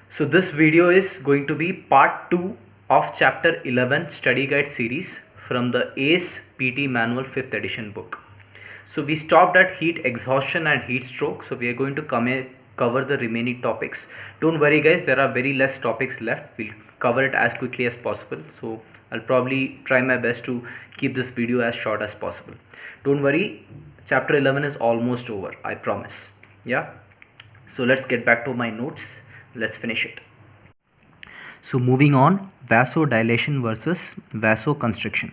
So this video is going to be part 2 of chapter 11 study guide series from the ACE PT manual 5th edition book. So we stopped at heat exhaustion and heat stroke. So we are going to cover the remaining topics. Don't worry guys, there are very less topics left. We'll cover it as quickly as possible. So I'll probably try my best to keep this video as short as possible. Don't worry, chapter 11 is almost over, I promise. Yeah. So let's get back to my notes. Let's finish it. So moving on, vasodilation versus vasoconstriction.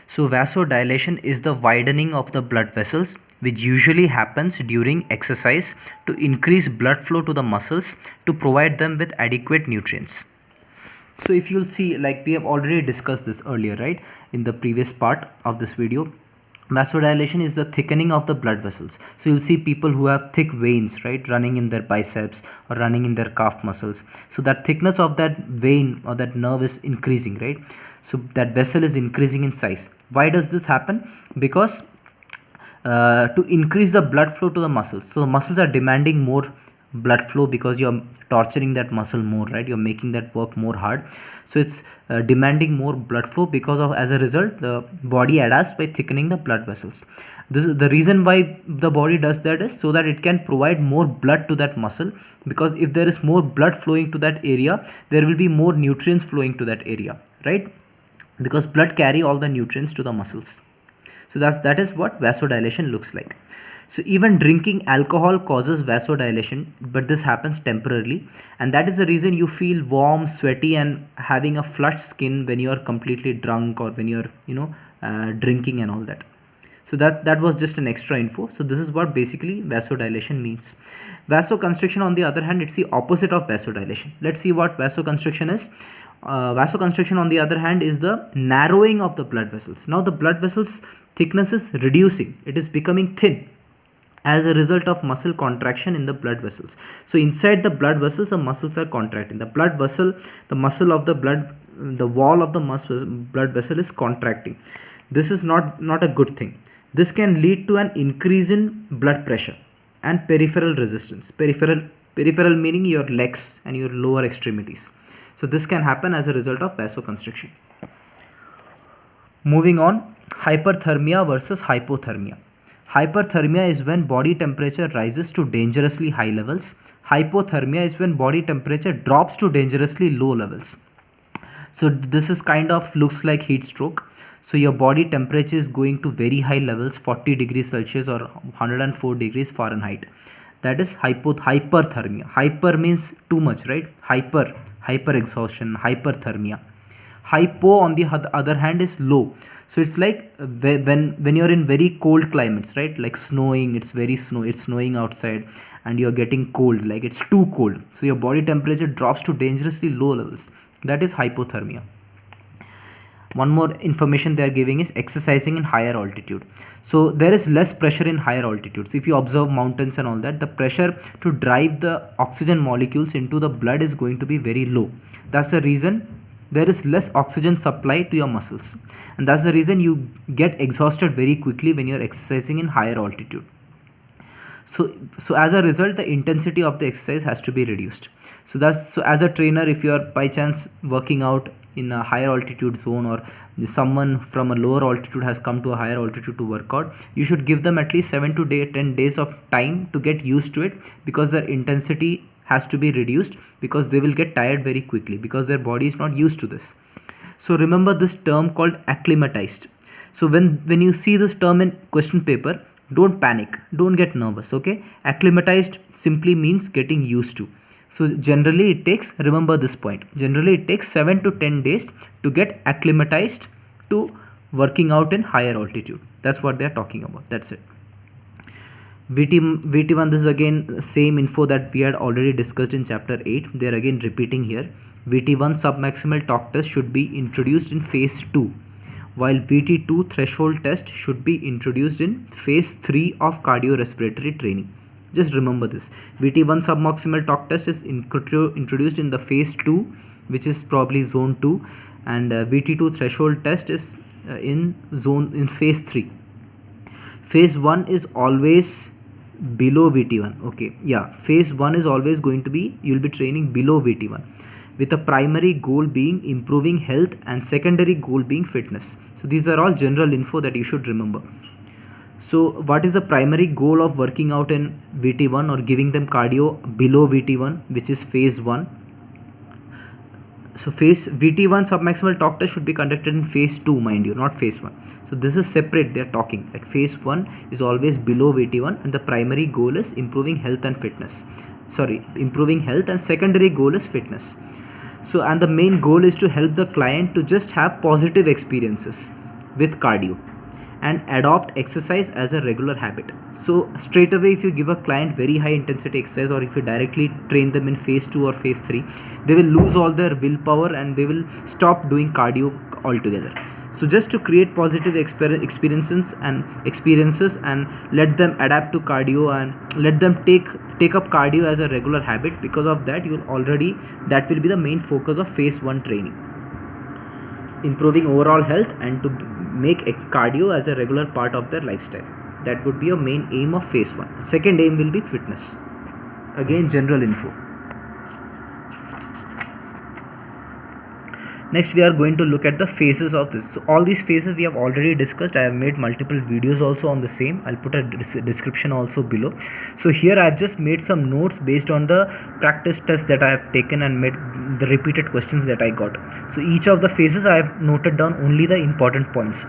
So vasodilation is the widening of the blood vessels, which usually happens during exercise to increase blood flow to the muscles to provide them with adequate nutrients. So if you'll see, like we have already discussed this earlier, right, in the previous part of this video, vasodilation is the thickening of the blood vessels. So you'll see people who have thick veins, right, running in their biceps or running in their calf muscles. So that thickness of that vein or that nerve is increasing, right? So that vessel is increasing in size. Why does this happen? Because to increase the blood flow to the muscles. So the muscles are demanding more blood flow because you're torturing that muscle more, right? You're making that work more hard. So it's demanding more blood flow, because of, as a result, the body adapts by thickening the blood vessels. This is the reason why the body does that, is so that it can provide more blood to that muscle, because if there is more blood flowing to that area, there will be more nutrients flowing to that area, right? Because blood carry all the nutrients to the muscles. So that is what vasodilation looks like. So even drinking alcohol causes vasodilation, but this happens temporarily, and that is the reason you feel warm, sweaty, and having a flushed skin when you are completely drunk, or when you're drinking and all that. So that was just an extra info. So this is what basically vasodilation means. Vasoconstriction, on the other hand, it's the opposite of vasodilation. Let's see what vasoconstriction is. Vasoconstriction, on the other hand, is the narrowing of the blood vessels. Now the blood vessels thickness is reducing, it is becoming thin as a result of muscle contraction in the blood vessels. So inside the blood vessels, the muscles are contracting. The blood vessel, the muscle of the blood, the wall of the blood vessel is contracting. This is not a good thing. This can lead to an increase in blood pressure and peripheral resistance. Peripheral meaning your legs and your lower extremities. So this can happen as a result of vasoconstriction. Moving on, hyperthermia versus hypothermia. Hyperthermia is when body temperature rises to dangerously high levels. Hypothermia is when body temperature drops to dangerously low levels. So this is kind of looks like heat stroke. So your body temperature is going to very high levels, 40 degrees Celsius or 104 degrees Fahrenheit. That is hyperthermia. Hyper means too much, right? Hyper exhaustion, hyperthermia. Hypo, on the other hand, is low. So it's like when you're in very cold climates, right? Like snowing, it's snowing outside, and you're getting cold, like it's too cold. So your body temperature drops to dangerously low levels. That is hypothermia. One more information they are giving is exercising in higher altitude. So there is less pressure in higher altitudes. If you observe mountains and all that, the pressure to drive the oxygen molecules into the blood is going to be very low. That's the reason there is less oxygen supply to your muscles, and that's the reason you get exhausted very quickly when you're exercising in higher altitude. So as a result, the intensity of the exercise has to be reduced. So as a trainer, if you are by chance working out in a higher altitude zone, or someone from a lower altitude has come to a higher altitude to work out, you should give them at least 7 to 10 days of time to get used to it, because their intensity has to be reduced, because they will get tired very quickly because their body is not used to this. So remember this term called acclimatized. So when you see this term in question paper, don't panic, don't get nervous, okay? Acclimatized simply means getting used to. So generally it takes, remember this point, generally it takes 7 to 10 days to get acclimatized to working out in higher altitude. That's what they're talking about. That's it. VT1, this is again same info that we had already discussed in chapter 8. They're again repeating here. VT1 submaximal torque test should be introduced in phase 2, while VT2 threshold test should be introduced in phase 3 of cardiorespiratory training. Just remember this. VT1 submaximal torque test is introduced in the phase 2, which is probably zone 2, and VT2 threshold test is in phase 3. Phase 1 is always below VT1. Okay, yeah, phase 1 is always going to be, you'll be training below VT1 with a primary goal being improving health and secondary goal being fitness. So these are all general info that you should remember. So what is the primary goal of working out in VT1 or giving them cardio below VT1, which is phase 1? So phase VT1 submaximal talk test should be conducted in phase 2, mind you, not phase 1. So this is separate, they are talking like phase 1 is always below VT1 and the primary goal is improving health and fitness. Improving health and secondary goal is fitness. So and the main goal is to help the client to just have positive experiences with cardio and adopt exercise as a regular habit. So straight away, if you give a client very high intensity exercise or if you directly train them in phase 2 or phase 3, they will lose all their willpower and they will stop doing cardio altogether. So just to create positive experiences and let them adapt to cardio and let them take up cardio as a regular habit. Because of that, that will be the main focus of phase 1 training, improving overall health and to make cardio as a regular part of their lifestyle. That would be your main aim of phase 1. Second aim will be fitness. Again, general info. Next, we are going to look at the phases of this. So all these phases we have already discussed. I have made multiple videos also on the same. I'll put a description also below. So here I have just made some notes based on the practice tests that I have taken and made the repeated questions that I got. So each of the phases I have noted down only the important points.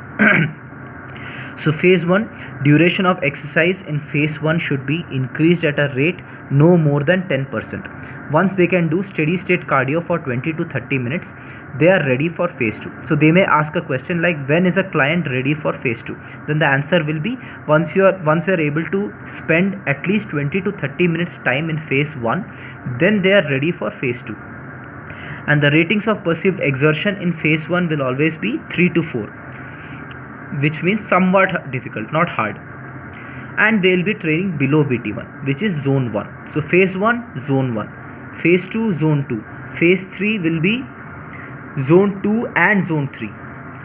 So phase 1, duration of exercise in phase 1 should be increased at a rate no more than 10%. Once they can do steady state cardio for 20 to 30 minutes, they are ready for phase 2. So they may ask a question like, when is a client ready for phase 2? Then the answer will be, once you are able to spend at least 20 to 30 minutes time in phase 1, then they are ready for phase 2. And the ratings of perceived exertion in phase 1 will always be 3 to 4, which means somewhat difficult, not hard. And they will be training below VT1, which is zone 1. So phase 1, zone 1. Phase 2, zone 2. Phase 3 will be zone 2 and zone 3.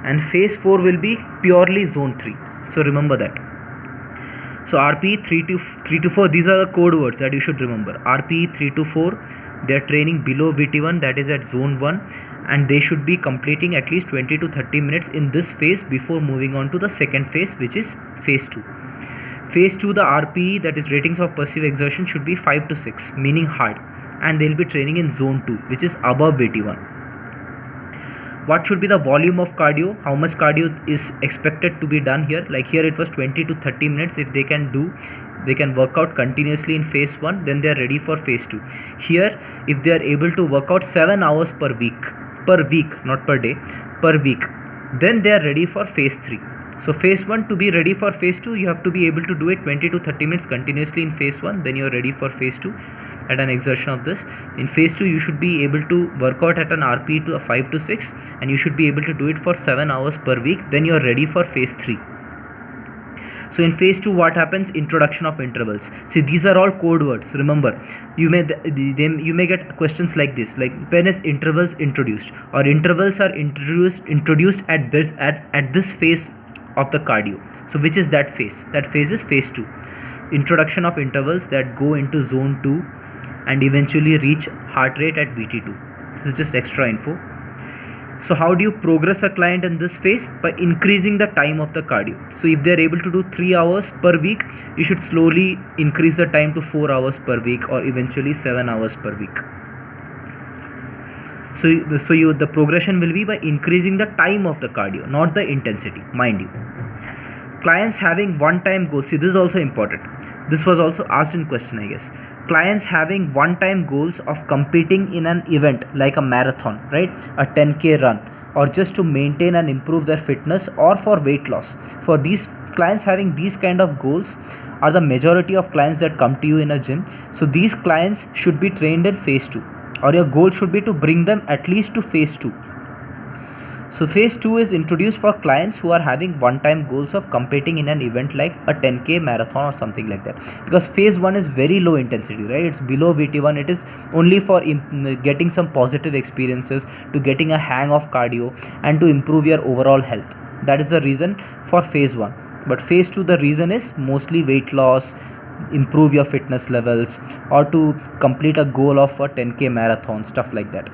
And phase 4 will be purely zone 3. So remember that. So RPE 3 to 4, these are the code words that you should remember. RPE 3 to 4, they are training below VT1, that is at zone 1. And they should be completing at least 20 to 30 minutes in this phase before moving on to the second phase, which is phase 2. Phase 2, the RPE, that is ratings of perceived exertion, should be 5 to 6, meaning hard. And they will be training in zone 2, which is above VT1. What should be the volume of cardio? How much cardio is expected to be done here? Like here it was 20 to 30 minutes. If they can work out continuously in phase 1, then they are ready for phase 2. Here, if they are able to work out 7 hours per week, not per day, per week, then they are ready for phase 3. So phase 1, to be ready for phase 2, you have to be able to do it 20 to 30 minutes continuously in phase 1, then you are ready for phase 2 at an exertion of this. In phase 2, you should be able to work out at an RPE to a 5 to 6, and you should be able to do it for 7 hours per week, then you are ready for phase 3. So in phase 2, what happens? Introduction of intervals. See, these are all code words. Remember, you may get questions like this, like when is intervals introduced, or intervals are introduced at this phase of the cardio. So which is that phase? That phase is phase 2. Introduction of intervals that go into zone 2 and eventually reach heart rate at VT2. This is just extra info. So how do you progress a client in this phase? By increasing the time of the cardio. So if they are able to do 3 hours per week, you should slowly increase the time to 4 hours per week, or eventually 7 hours per week. So the progression will be by increasing the time of the cardio, not the intensity, mind you. Clients having one-time goals. See, this is also important. This was also asked in question, I guess. Clients having one-time goals of competing in an event like a marathon, right? A 10K run, or just to maintain and improve their fitness, or for weight loss. For these clients having these kind of goals are the majority of clients that come to you in a gym. So these clients should be trained in phase 2, or your goal should be to bring them at least to phase 2. So phase 2 is introduced for clients who are having one-time goals of competing in an event like a 10K marathon or something like that. Because phase 1 is very low intensity, right? It's below VT1. It is only for getting some positive experiences, to getting a hang of cardio, and to improve your overall health. That is the reason for phase 1. But phase 2, the reason is mostly weight loss, improve your fitness levels, or to complete a goal of a 10k marathon, stuff like that.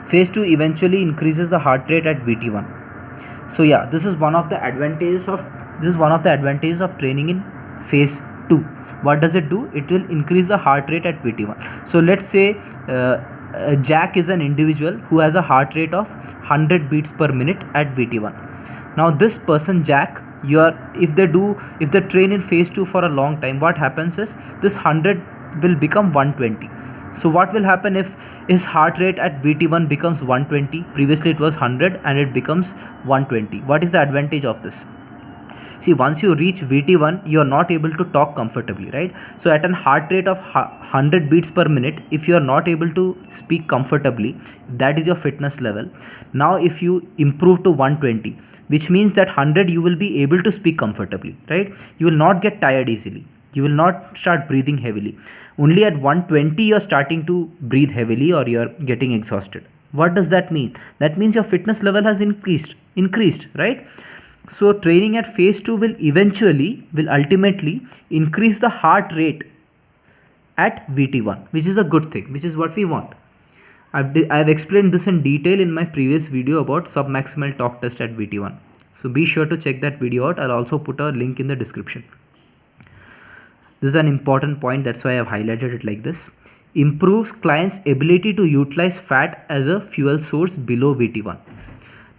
Phase 2 eventually increases the heart rate at VT1. So yeah, this is one of the advantages of training in phase 2. What does it do? It will increase the heart rate at VT1. So let's say Jack is an individual who has a heart rate of 100 beats per minute at VT1. Now this person Jack, if they train in phase 2 for a long time, what happens is this 100 will become 120. So what will happen if his heart rate at VT1 becomes 120? Previously it was 100 and it becomes 120. What is the advantage of this? See, once you reach VT1, you are not able to talk comfortably, right? So at a heart rate of 100 beats per minute, if you are not able to speak comfortably, that is your fitness level. Now if you improve to 120, which means that 100 you will be able to speak comfortably, right? You will not get tired easily. You will not start breathing heavily. Only at 120 you are starting to breathe heavily, or you are getting exhausted. What does that mean? That means your fitness level has increased, right? So training at phase 2 will ultimately increase the heart rate at VT1, which is a good thing, which is what we want. I've explained this in detail in my previous video about submaximal torque test at VT1. So be sure to check that video out. I'll also put a link in the description. This is an important point, that's why I've highlighted it like this. Improves client's ability to utilize fat as a fuel source below VT1.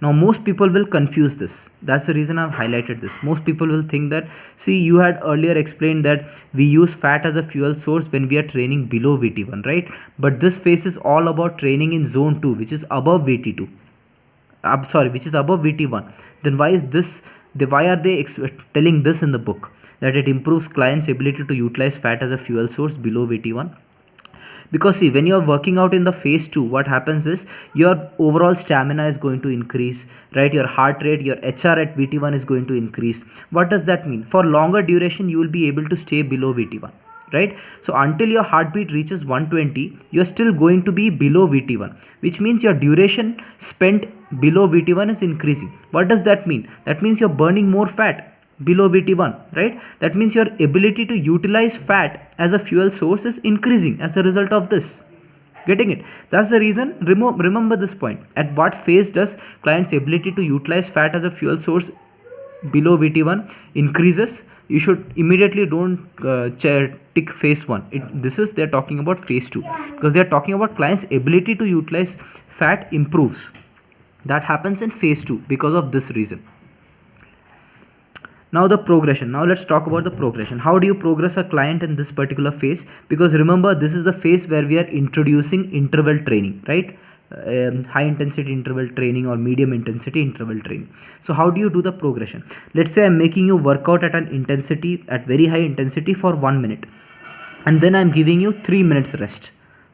Now most people will confuse this. That's the reason I've highlighted this. Most people will think that, see, you had earlier explained that we use fat as a fuel source when we are training below VT1, right? But this phase is all about training in zone 2, which is above VT2. Which is above VT1. Then why are they telling this in the book? That it improves client's ability to utilize fat as a fuel source below VT1. Because see, when you are working out in the phase 2, what happens is your overall stamina is going to increase, right? Your heart rate, your HR at VT1 is going to increase. What does that mean? For longer duration, you will be able to stay below VT1, right? So until your heartbeat reaches 120, you're still going to be below VT1, which means your duration spent below VT1 is increasing. What does that mean? That means you're burning more fat below VT1, right? That means your ability to utilize fat as a fuel source is increasing as a result of this. Getting it? That's the reason. Remember this point. At what phase does client's ability to utilize fat as a fuel source below VT1 increases? You should immediately don't tick phase 1. They're talking about phase 2, because they're talking about client's ability to utilize fat improves. That happens in phase 2 because of this reason. Now the progression. Now let's talk about the progression. How do you progress a client in this particular phase? Because remember, this is the phase where we are introducing interval training, right? High intensity interval training or medium intensity interval training. So how do you do the progression? Let's say I'm making you work out at very high intensity for 1 minute, and then I'm giving you 3 minutes rest,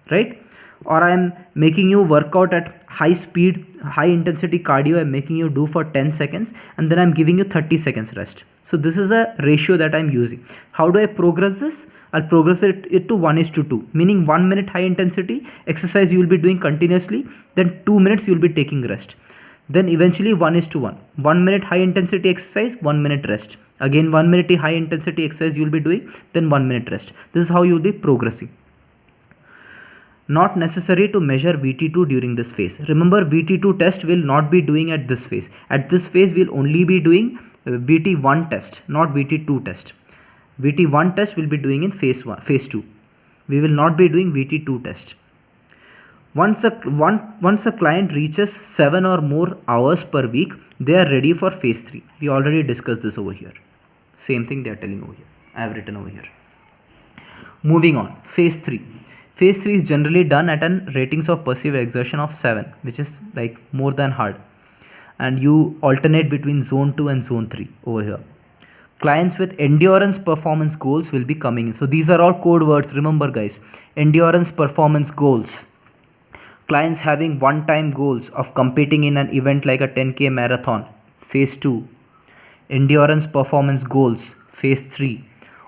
right? Or I'm making you work out at high speed, high intensity cardio, I'm making you do for 10 seconds, and then I'm giving you 30 seconds rest. So this is a ratio that I'm using. How do I progress this? I'll progress it to 1:2, meaning 1 minute high intensity exercise you will be doing continuously, then 2 minutes you will be taking rest. Then eventually 1:1. 1 minute high intensity exercise, 1 minute rest. Again 1 minute high intensity exercise you will be doing, then 1 minute rest. This is how you will be progressing. Not necessary to measure VT2 during this phase. Remember, VT2 test will not be doing at this phase. At this phase, we'll only be doing VT1 test, not VT2 test. VT1 test will be doing in phase 2. We will not be doing VT2 test. Once a client reaches 7 or more hours per week, they are ready for phase 3. We already discussed this over here. Same thing they are telling over here. I have written over here. Moving on, phase 3. Phase 3 is generally done at an ratings of perceived exertion of 7, which is like more than hard. And you alternate between zone 2 and zone 3 over here. Clients with endurance performance goals will be coming in. So these are all code words. Remember guys, endurance performance goals. Clients having one-time goals of competing in an event like a 10k marathon, phase 2. Endurance performance goals, phase 3.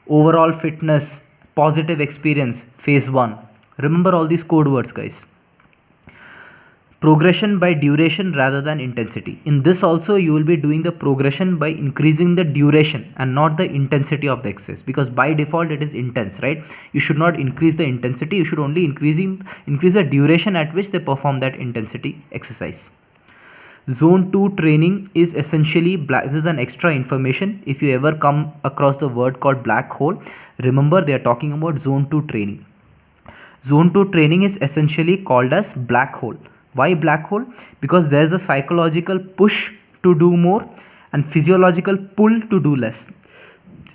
Overall fitness, positive experience, phase 1. Remember all these code words guys. progression by duration rather than intensity. In this also you will be doing the progression by increasing the duration and not the intensity of the exercise, because by default it is intense, right? You should not increase the intensity, you should only increase the duration at which they perform that intensity exercise. Zone 2 training is essentially black. This is an extra information. If you ever come across the word called black hole, remember they are talking about zone 2 training. Zone 2 training is essentially called as black hole. Why black hole? Because there is a psychological push to do more and physiological pull to do less.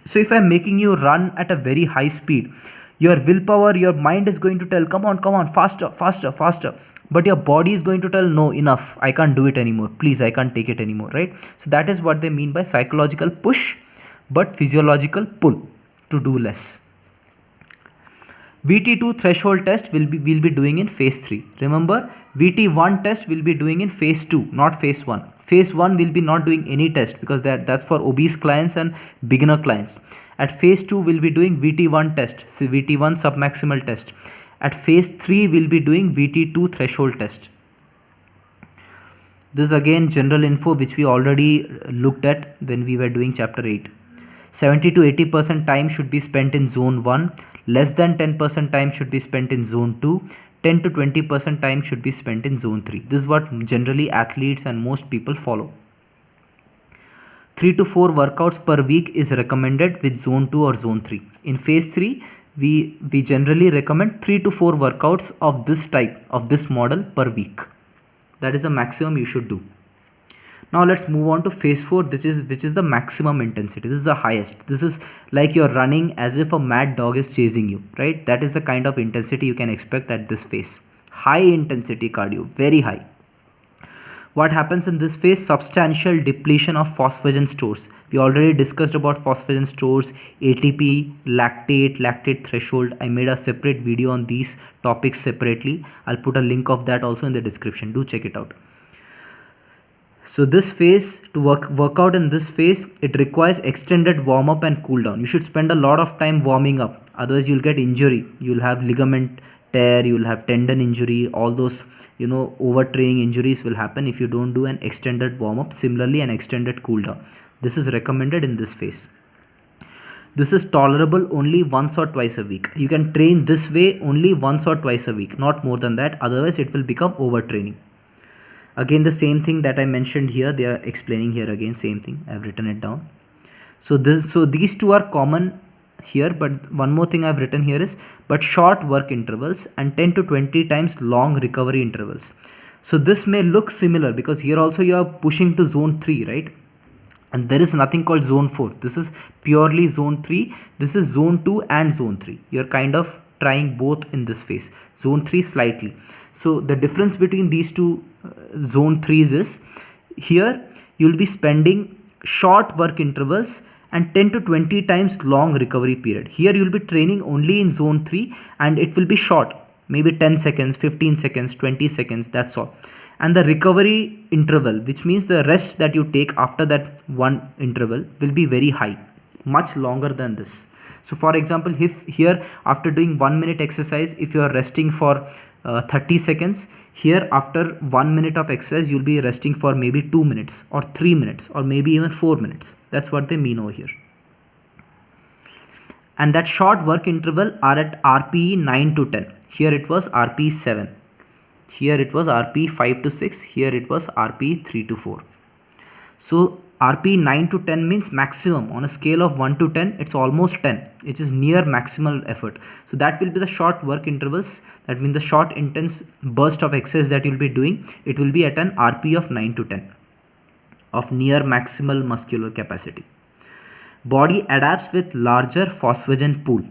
So if I am making you run at a very high speed, your willpower, your mind is going to tell, come on, faster, faster, faster. But your body is going to tell, no, enough, I can't do it anymore. Please, I can't take it anymore, right? So that is what they mean by psychological push, but physiological pull to do less. VT2 threshold test we'll be doing in phase 3. Remember, VT1 test we'll be doing in phase 2, not phase 1. Phase 1 will be not doing any test because that's for obese clients and beginner clients. At phase 2 we'll be doing VT1 test, so VT1 submaximal test. At phase 3 we'll be doing VT2 threshold test. This is again general info which we already looked at when we were doing chapter 8. 70 to 80% time should be spent in zone 1, less than 10% time should be spent in zone 2, 10 to 20% time should be spent in zone 3. This is what generally athletes and most people follow. 3 to 4 workouts per week is recommended with zone 2 or zone 3. In phase 3, we generally recommend 3 to 4 workouts of this type, of this model per week. That is the maximum you should do. Now let's move on to phase 4, which is the maximum intensity. This is the highest. This is like you're running as if a mad dog is chasing you, right? That is the kind of intensity you can expect at this phase. High intensity cardio, very high. What happens in this phase? Substantial depletion of phosphagen stores. We already discussed about phosphagen stores, ATP, lactate threshold. I made a separate video on these topics separately. I'll put a link of that also in the description. Do check it out. So this phase, to work out in this phase, it requires extended warm up and cool down. You should spend a lot of time warming up, otherwise you'll get injury. You'll have ligament tear, you'll have tendon injury, all those overtraining injuries will happen if you don't do an extended warm up. Similarly, an extended cool down. This is recommended in this phase. This is tolerable only once or twice a week. You can train this way only once or twice a week, not more than that. Otherwise it will become overtraining. Again, the same thing that I mentioned here, they are explaining here again, same thing. I've written it down. So these two are common here, but one more thing I've written here is, but short work intervals and 10 to 20 times long recovery intervals. So this may look similar because here also you are pushing to zone 3, right? And there is nothing called zone 4. This is purely zone 3. This is zone 2 and zone 3. You're kind of trying both in this phase. Zone 3 slightly. So the difference between these two zone 3s is, here you'll be spending short work intervals and 10 to 20 times long recovery period. Here you'll be training only in zone 3 and it will be short, maybe 10 seconds, 15 seconds, 20 seconds, that's all. And the recovery interval, which means the rest that you take after that one interval, will be very high, much longer than this. So for example, if here after doing 1 minute exercise, if you are resting for 30 seconds, here after 1 minute of exercise you'll be resting for maybe 2 minutes or 3 minutes or maybe even 4 minutes. That's what they mean over here. And that short work interval are at RPE 9 to 10. Here it was RPE 7. Here it was RPE 5 to 6. Here it was RPE 3 to 4. So RPE 9 to 10 means maximum. On a scale of 1 to 10, it's almost 10. It is near maximal effort. So that will be the short work intervals. That means the short intense burst of exercise that you'll be doing. It will be at an RPE of 9 to 10 of near maximal muscular capacity. Body adapts with larger phosphagen pool.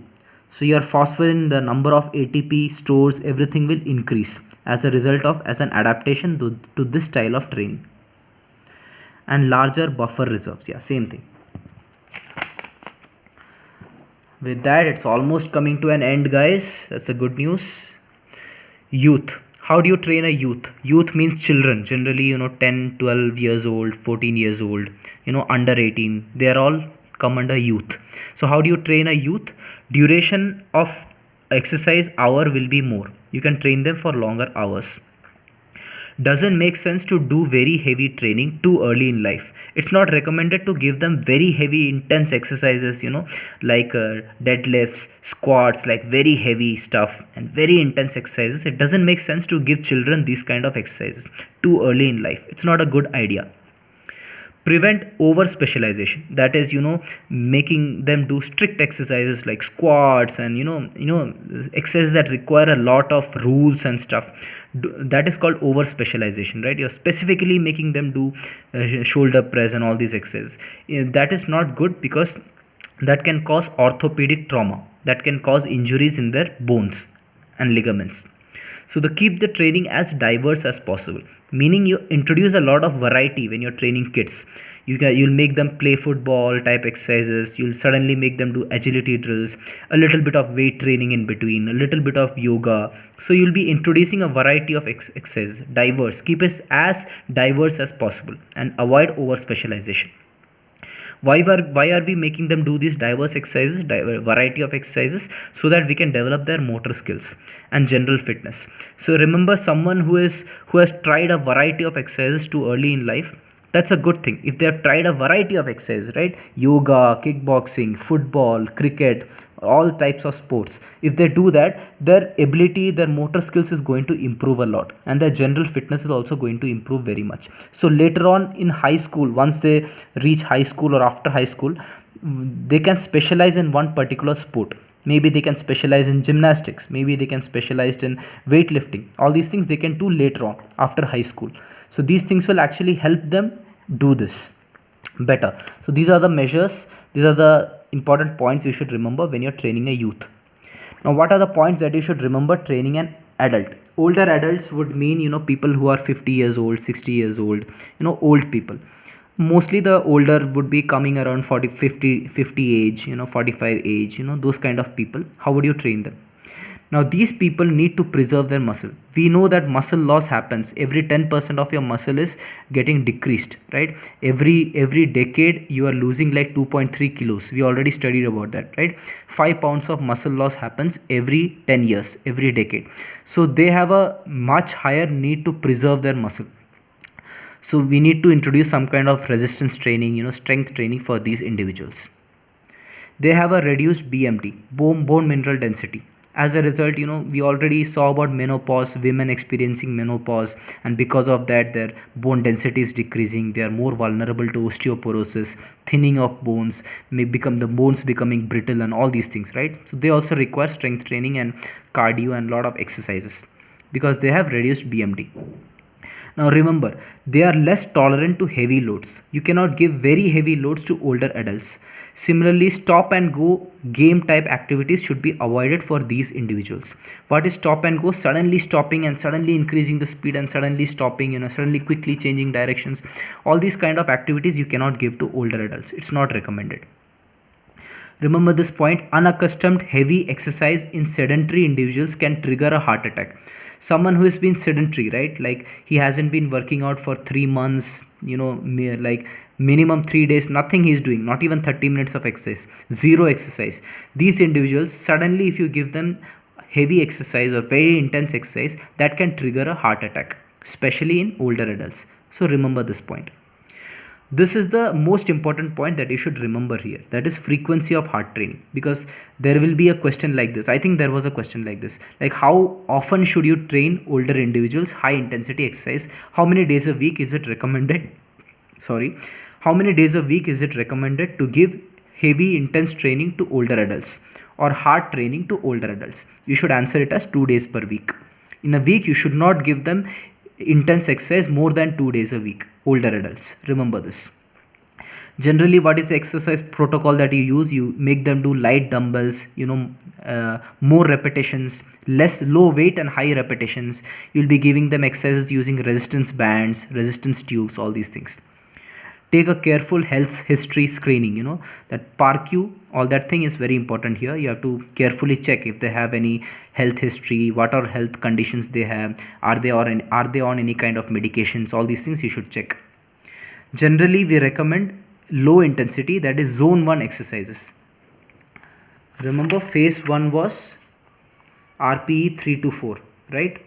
So your phosphagen, the number of ATP stores, everything will increase as a result of, as an adaptation to this style of training. And larger buffer reserves, yeah, same thing. With that, it's almost coming to an end, guys. That's the good news. Youth. How do you train a youth? Youth means children, generally 10, 12 years old, 14 years old, under 18. They are all come under youth. So how do you train a youth? Duration of exercise hour will be more. You can train them for longer hours. Doesn't make sense to do very heavy training too early in life. It's not recommended to give them very heavy intense exercises, like deadlifts, squats, like very heavy stuff and very intense exercises. It doesn't make sense to give children these kind of exercises too early in life. It's not a good idea. Prevent over specialization, that is, making them do strict exercises like squats and exercises that require a lot of rules and stuff. That is called over specialization, right? You're specifically making them do shoulder press and all these exercises. That is not good, because that can cause orthopedic trauma, that can cause injuries in their bones and ligaments. So the keep the training as diverse as possible, meaning you introduce a lot of variety when you're training kids. You'll make them play football type exercises. You'll suddenly make them do agility drills, a little bit of weight training in between, a little bit of yoga. So you'll be introducing a variety of exercises, diverse. Keep it as diverse as possible and avoid over specialization. Why are we making them do these diverse exercises, variety of exercises? So that we can develop their motor skills and general fitness. So remember, someone who has tried a variety of exercises too early in life, that's a good thing. If they have tried a variety of exercises, right, yoga, kickboxing, football, cricket, all types of sports, if they do that, their ability, their motor skills is going to improve a lot, and their general fitness is also going to improve very much. So later on in high school, once they reach high school or after high school, they can specialize in one particular sport. Maybe they can specialize in gymnastics, maybe they can specialize in weightlifting. All these things they can do later on after high school. So these things will actually help them do this better. So these are the measures, these are the important points you should remember when you're training a youth. Now, what are the points that you should remember training an adult? Older adults would mean, people who are 50 years old, 60 years old, old people. Mostly the older would be coming around 40, 50 age, 45 age, those kind of people. How would you train them? Now, these people need to preserve their muscle. We know that muscle loss happens. Every 10% of your muscle is getting decreased, right? Every decade you are losing like 2.3 kilos. We already studied about that, right? 5 pounds of muscle loss happens every 10 years, every decade. So they have a much higher need to preserve their muscle. So we need to introduce some kind of resistance training, strength training for these individuals. They have a reduced BMD, bone mineral density. As a result, we already saw about menopause, women experiencing menopause, and because of that their bone density is decreasing. They are more vulnerable to osteoporosis, thinning of bones, may become the bones becoming brittle, and all these things, right? So they also require strength training and cardio and lot of exercises because they have reduced BMD. Now remember, they are less tolerant to heavy loads. You cannot give very heavy loads to older adults. Similarly, stop and go game type activities should be avoided for these individuals. What is stop and go? Suddenly stopping and suddenly increasing the speed and suddenly stopping, suddenly quickly changing directions. All these kind of activities you cannot give to older adults. It's not recommended. Remember this point, unaccustomed heavy exercise in sedentary individuals can trigger a heart attack. Someone who has been sedentary, right, like he hasn't been working out for 3 months, like minimum 3 days, nothing he's doing, not even 30 minutes of exercise, zero exercise. These individuals, suddenly if you give them heavy exercise or very intense exercise, that can trigger a heart attack, especially in older adults. So remember this point. This is the most important point that you should remember here, that is frequency of heart training, because there will be a question like this. I think there was a question like this, like how often should you train older individuals high intensity exercise? How many days a week is it recommended? How many days a week is it recommended to give heavy intense training to older adults or hard training to older adults? You should answer it as 2 days per week. In a week you should not give them intense exercise more than 2 days a week, older adults. Remember this. Generally, what is the exercise protocol that you use? You make them do light dumbbells, more repetitions, less low weight and high repetitions. You'll be giving them exercises using resistance bands, resistance tubes, all these things. Take a careful health history screening, that PARQ, all that thing is very important here. You have to carefully check if they have any health history, what are health conditions they have, are they on any kind of medications, all these things you should check. Generally, we recommend low intensity, that is zone 1 exercises. Remember, phase 1 was RPE 3 to 4, right,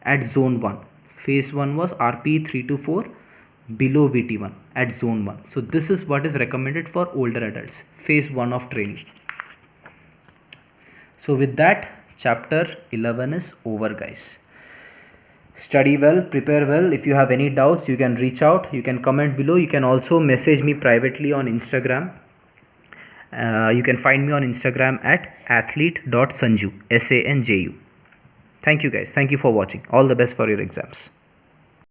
at zone 1. Phase 1 was RPE 3 to 4 below VT1 at zone 1. So this is what is recommended for older adults, phase 1 of training. So with that, chapter 11 is over, guys. Study well, prepare well. If you have any doubts, you can reach out, you can comment below. You can also message me privately on Instagram. You can find me on Instagram at athlete.sanju, SANJU. Thank you, guys. Thank you for watching. All the best for your exams.